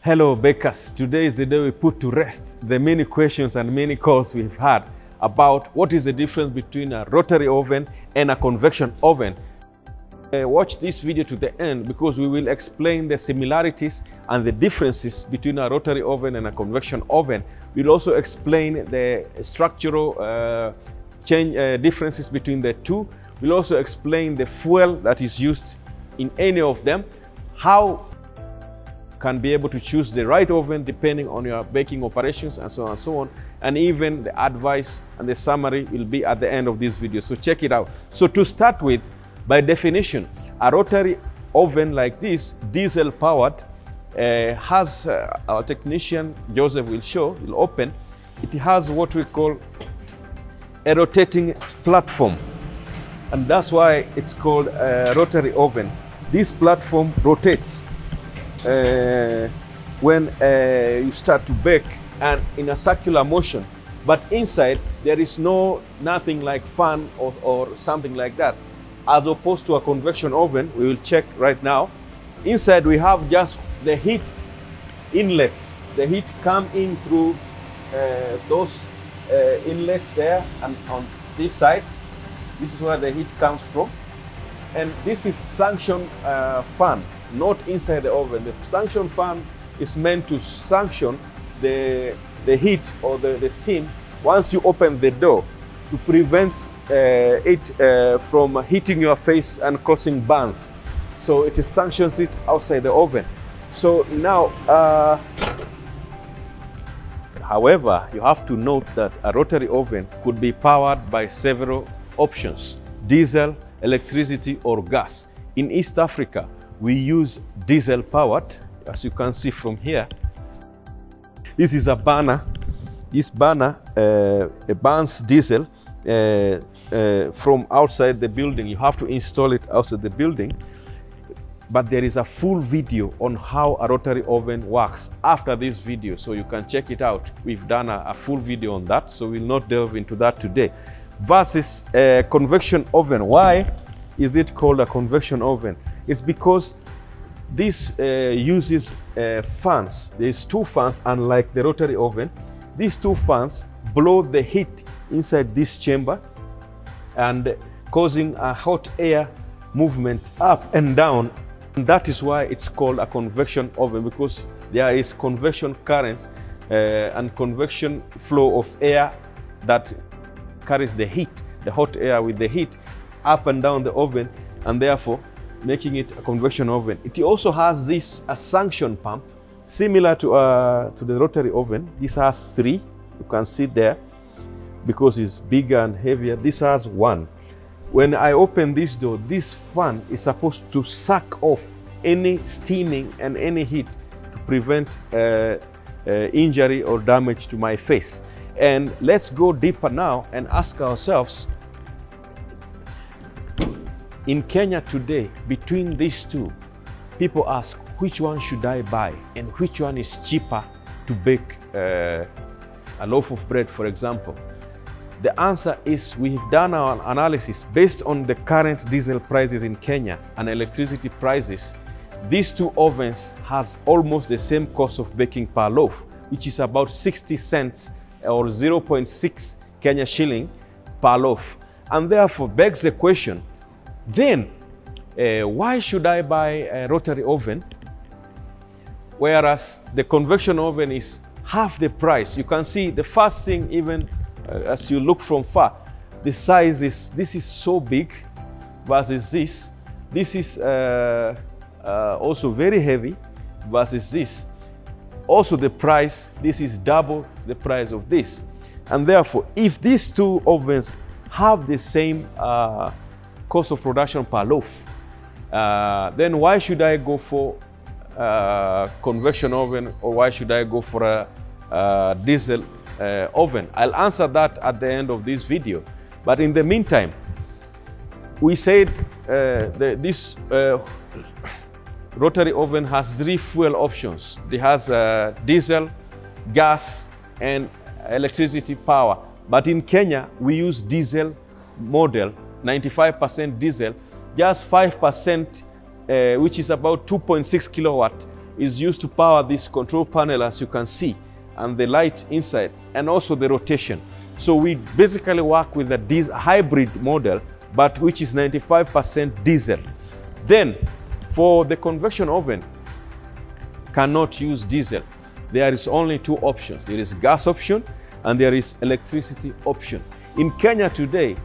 Hello bakers, today is the day we put to rest the many questions and many calls we've had about what is the difference between a rotary oven and a convection oven. Watch this video to the end because we will explain the similarities and the differences between a rotary oven and a convection oven. We'll also explain the structural differences between the two. We'll also explain the fuel that is used in any of them, how can be able to choose the right oven depending on your baking operations, and so on and so on. And even the advice and the summary will be at the end of this video, so check it out. So to start with, by definition, a rotary oven like this, diesel powered, has our technician Joseph will show, will open. It has what we call a rotating platform, and that's why it's called a rotary oven. This platform rotates when you start to bake, and in a circular motion, but inside there is nothing like fan or something like that, as opposed to a convection oven. We will check right now. Inside we have just the heat inlets. The heat come in through those inlets there, and on this side, this is where the heat comes from. And this is suction fan, not inside the oven. The suction fan is meant to suction the heat or the steam once you open the door, to prevent it from hitting your face and causing burns. So it suctions it outside the oven. So now, however, you have to note that a rotary oven could be powered by several options: diesel, electricity, or gas. In East Africa, we use diesel powered, as you can see from here. This is a burner. This burner burns diesel from outside the building. You have to install it outside the building. But there is a full video on how a rotary oven works after this video, so you can check it out. We've done a full video on that, so we'll not delve into that today. Versus a convection oven. Why is it called a convection oven? It's because this uses fans. There's two fans, unlike the rotary oven. These two fans blow the heat inside this chamber and causing a hot air movement up and down. And that is why it's called a convection oven, because there is convection currents and convection flow of air that carries the heat, the hot air with the heat, up and down the oven, and therefore making it a convection oven. It also has a suction pump similar to the rotary oven. This has three, you can see there, because it's bigger and heavier. This has one. When I open this door, this fan is supposed to suck off any steaming and any heat to prevent injury or damage to my face. And let's go deeper now and ask ourselves, in Kenya today, between these two, people ask, which one should I buy and which one is cheaper to bake a loaf of bread, for example? The answer is, we've done our analysis based on the current diesel prices in Kenya and electricity prices. These two ovens has almost the same cost of baking per loaf, which is about 60 cents or 0.6 Kenya shilling per loaf. And therefore begs the question, then why should I buy a rotary oven, whereas the convection oven is half the price? You can see the first thing, even as you look from far, the size is, this is so big versus this. This is also very heavy versus this. Also the price, this is double the price of this. And therefore, if these two ovens have the same cost of production per loaf, then why should I go for a convection oven, or why should I go for a diesel oven? I'll answer that at the end of this video. But in the meantime, we said this rotary oven has three fuel options. It has diesel, gas, and electricity power. But in Kenya, we use diesel model, 95% diesel, just 5%, which is about 2.6 kilowatt, is used to power this control panel, as you can see, and the light inside, and also the rotation. So we basically work with a hybrid model, but which is 95% diesel. Then for the convection oven, cannot use diesel. There is only two options. There is gas option and there is electricity option. In Kenya today,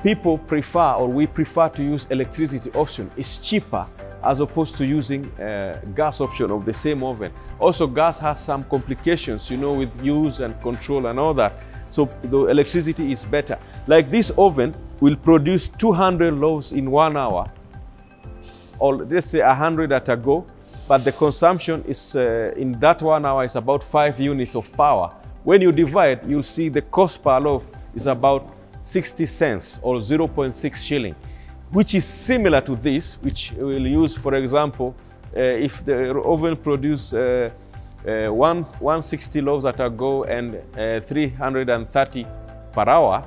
people prefer, or we prefer to use electricity option. It's cheaper as opposed to using gas option of the same oven. Also, gas has some complications, you know, with use and control and all that. So the electricity is better. Like this oven will produce 200 loaves in 1 hour, or let's say 100 at a go, but the consumption is in that 1 hour is about 5 units of power. When you divide, you'll see the cost per loaf is about 60 cents or 0.6 shilling, which is similar to this, which we'll use, for example, if the oven produces 160 loaves at a go and 330 per hour,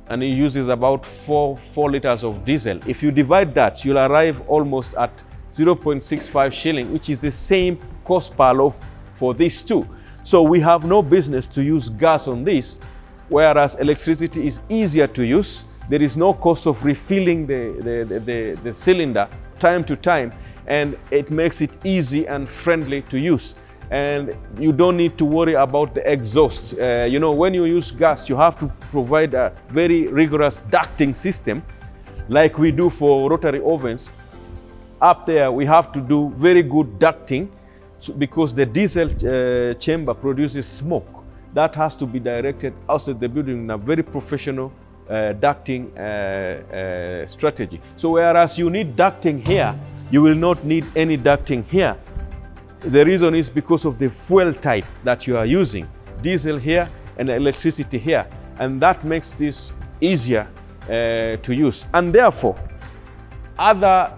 and it uses about 4 liters of diesel. If you divide that, you'll arrive almost at 0.65 shilling, which is the same cost per loaf for these two. So we have no business to use gas on this, whereas electricity is easier to use. There is no cost of refilling the cylinder time to time, and it makes it easy and friendly to use. And you don't need to worry about the exhaust. You know, when you use gas, you have to provide a very rigorous ducting system like we do for rotary ovens. Up there, we have to do very good ducting because the diesel chamber produces smoke. That has to be directed outside the building in a very professional ducting strategy. So whereas you need ducting here, you will not need any ducting here. The reason is because of the fuel type that you are using, diesel here and electricity here, and that makes this easier to use. And therefore, other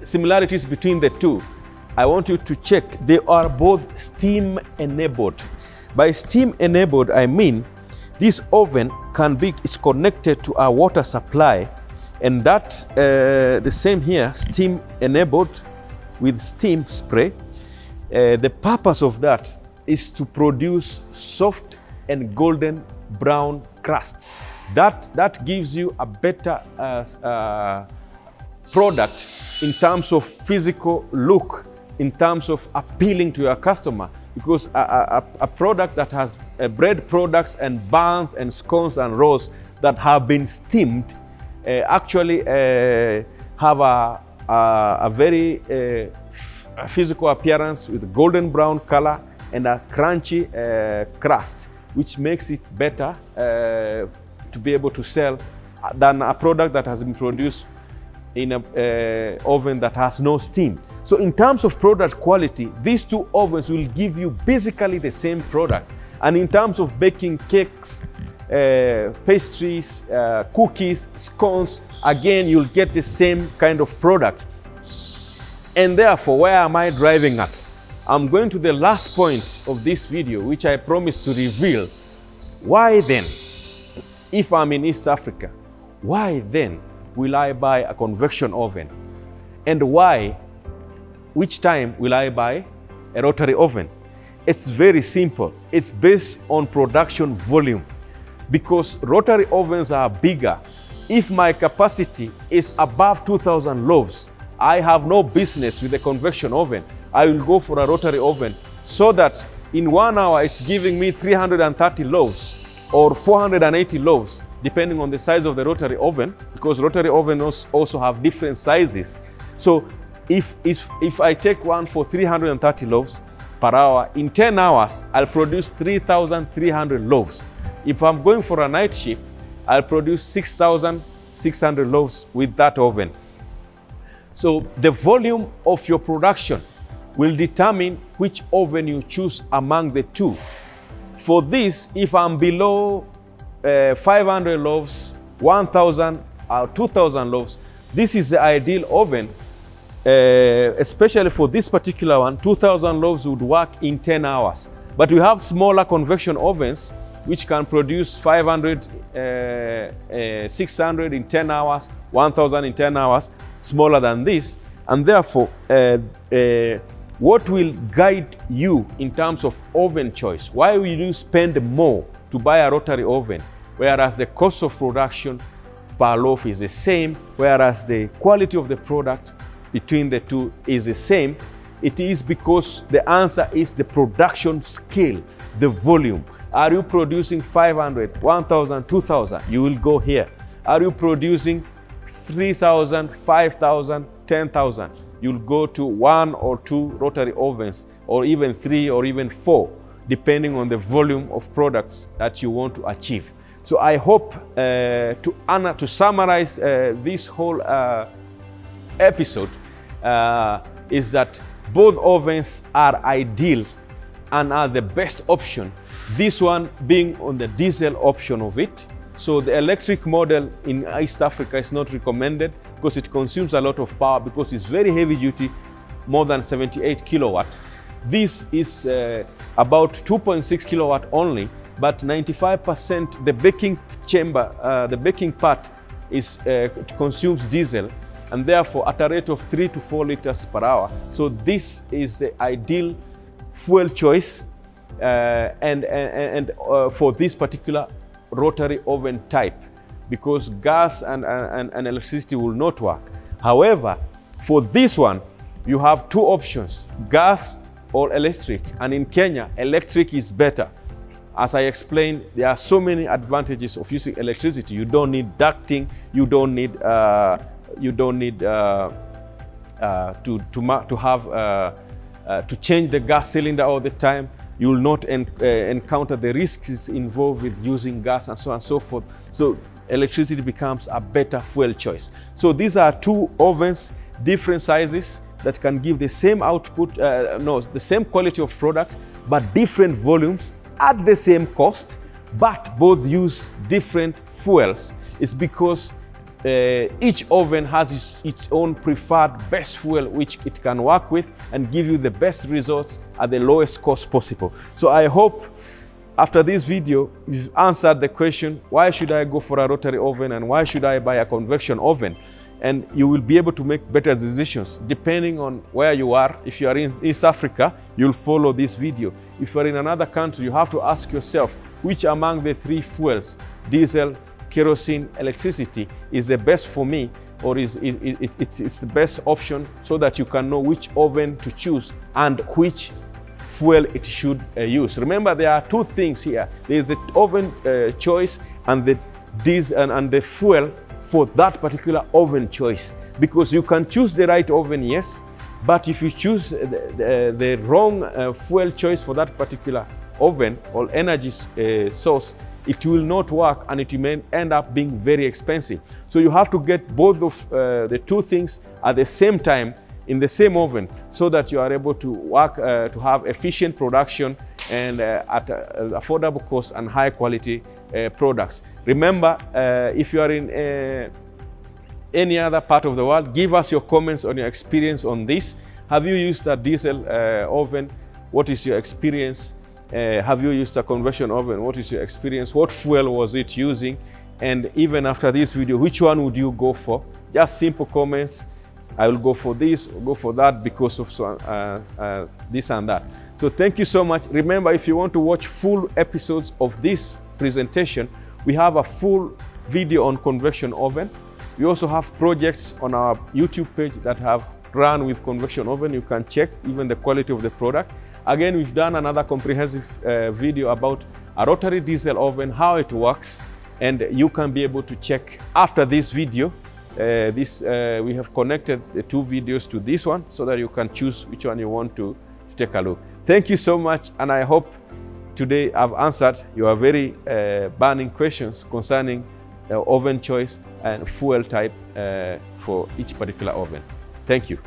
similarities between the two, I want you to check. They are both steam enabled. By steam enabled, I mean this oven is connected to a water supply, and that the same here, steam enabled with steam spray. The purpose of that is to produce soft and golden brown crust. That gives you a better product in terms of physical look, in terms of appealing to your customer, because a product that has bread products and buns and scones and rolls that have been steamed actually have a very physical appearance with golden brown color and a crunchy crust, which makes it better to be able to sell than a product that has been produced in an oven that has no steam. So in terms of product quality, these two ovens will give you basically the same product. And in terms of baking cakes, pastries, cookies, scones, again, you'll get the same kind of product. And therefore, where am I driving at? I'm going to the last point of this video, which I promised to reveal. Why then, if I'm in East Africa, why then will I buy a convection oven? And which time will I buy a rotary oven? It's very simple. It's based on production volume, because rotary ovens are bigger. If my capacity is above 2,000 loaves, I have no business with a convection oven. I will go for a rotary oven, so that in 1 hour it's giving me 330 loaves or 480 loaves, depending on the size of the rotary oven, because rotary ovens also have different sizes. So if I take one for 330 loaves per hour, in 10 hours, I'll produce 3,300 loaves. If I'm going for a night shift, I'll produce 6,600 loaves with that oven. So the volume of your production will determine which oven you choose among the two. For this, if I'm below 500 loaves, 1,000 or 2,000 loaves, this is the ideal oven. Especially for this particular one, 2,000 loaves would work in 10 hours. But we have smaller convection ovens which can produce 500, 600 in 10 hours, 1,000 in 10 hours, smaller than this. And therefore, What will guide you in terms of oven choice? Why will you spend more to buy a rotary oven, whereas the cost of production per loaf is the same, whereas the quality of the product between the two is the same? It is because the answer is the production scale, the volume. Are you producing 500, 1,000, 2,000? You will go here. Are you producing 3,000, 5,000, 10,000? You'll go to 1 or 2 rotary ovens, or even 3 or even 4, depending on the volume of products that you want to achieve. So I hope to summarize this whole episode is that both ovens are ideal and are the best option. This one being on the diesel option of it. So the electric model in East Africa is not recommended because it consumes a lot of power, because it's very heavy duty, more than 78 kilowatt. This is about 2.6 kilowatt only, but 95% the baking chamber, the baking part is consumes diesel, and therefore at a rate of 3 to 4 liters per hour. So this is the ideal fuel choice for this particular rotary oven type, because gas and electricity will not work. However, for this one, you have 2 options, gas or electric, and in Kenya, electric is better. As I explained, there are so many advantages of using electricity. You don't need ducting, you don't need to change the gas cylinder all the time. You will not encounter the risks involved with using gas and so on and so forth. So electricity becomes a better fuel choice. So these are 2 ovens, different sizes, that can give the same output, the same quality of product, but different volumes at the same cost, but both use different fuels. It's because each oven has its own preferred best fuel which it can work with and give you the best results at the lowest cost possible. So I hope after this video you've answered the question, why should I go for a rotary oven and why should I buy a convection oven? And you will be able to make better decisions depending on where you are. If you are in East Africa, you'll follow this video. If you are in another country, you have to ask yourself, which among the 3 fuels, diesel, kerosene, electricity, is the best for me, or it's the best option, so that you can know which oven to choose and which fuel it should use. Remember, there are 2 things here. There is the oven choice and the diesel and the fuel for that particular oven choice, because you can choose the right oven, yes, but if you choose the wrong fuel choice for that particular oven or energy source, it will not work and it may end up being very expensive. So you have to get both of the 2 things at the same time in the same oven, so that you are able to work to have efficient production and at affordable cost and high quality products. Remember, if you are in any other part of the world, give us your comments on your experience on this. Have you used a diesel oven? What is your experience? Have you used a convection oven? What is your experience? What fuel was it using? And even after this video, which one would you go for? Just simple comments. I will go for this, or go for that because of this and that. So thank you so much. Remember, if you want to watch full episodes of this presentation, we have a full video on convection oven. We also have projects on our YouTube page that have run with convection oven. You can check even the quality of the product. Again, we've done another comprehensive video about a rotary diesel oven, how it works, and you can be able to check after this video. We have connected the 2 videos to this one so that you can choose which one you want to take a look. Thank you so much, and I hope today I've answered your very burning questions concerning oven choice and fuel type for each particular oven. Thank you.